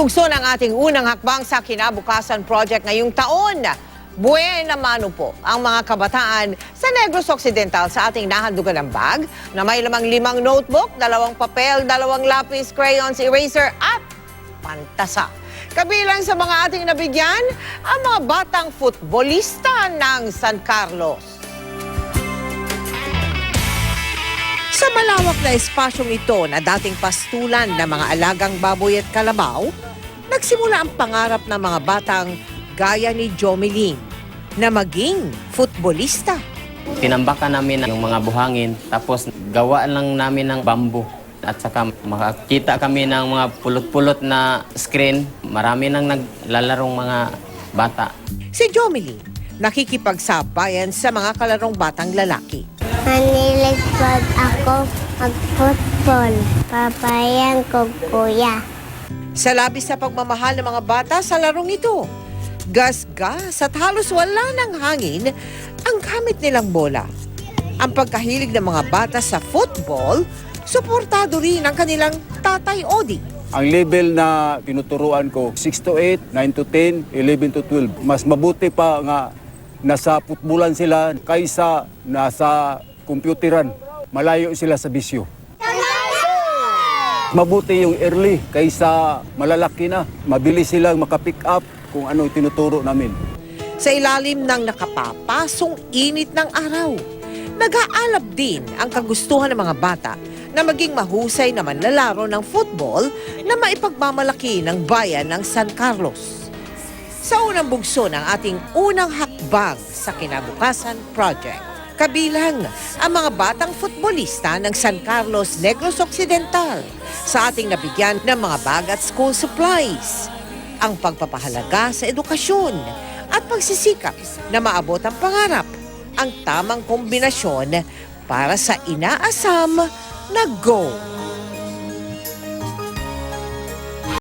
bugso ng ating unang hakbang sa Kinabukasan Project ngayong taon. Buena mano po ang mga kabataan sa Negros Occidental sa ating nahandugan ng bag na may lamang 5 notebook, 2 papel, 2 lapis, crayons, eraser at pantasa. Kabilang sa mga ating nabigyan, ang mga batang futbolista ng San Carlos. Sa malawak na espasyong ito na dating pastulan ng mga alagang baboy at kalabaw, nagsimula ang pangarap ng mga batang gaya ni Jomelyn na maging futbolista. Tinambakan namin yung mga buhangin, tapos gawa lang namin ng bamboo. At saka makakita kami ng mga pulot-pulot na screen. Marami nang naglalarong mga bata. Si Jomelyn, nakikipagsabayan sa mga kalarong batang lalaki. Manilig pag ako mag-football. Papayan ko, kuya. Sa labis na pagmamahal ng mga bata sa larong ito, gas-gas at halos wala ng hangin ang gamit nilang bola. Ang pagkahilig ng mga bata sa football, suportado rin ang kanilang tatay Odi. Ang level na tinuturuan ko, 6 to 8, 9 to 10, 11 to 12. Mas mabuti pa nga nasa putbulan sila kaysa nasa kompyuteran. Malayo sila sa bisyo. Mabuti yung early kaysa malalaki na. Mabilis silang makapick up kung ano tinuturo namin. Sa ilalim ng nakapapasong init ng araw, nag-aalab din ang kagustuhan ng mga bata na maging mahusay na manlalaro ng football na maipagmamalaki ng bayan ng San Carlos. Sa unang bugso ng ating unang hakbang sa Kinabukasan Project, kabilang ang mga batang futbolista ng San Carlos, Negros Occidental sa ating nabigyan ng mga bag at school supplies, ang pagpapahalaga sa edukasyon at pagsisikap na maabot ang pangarap, ang tamang kombinasyon para sa inaasam na go!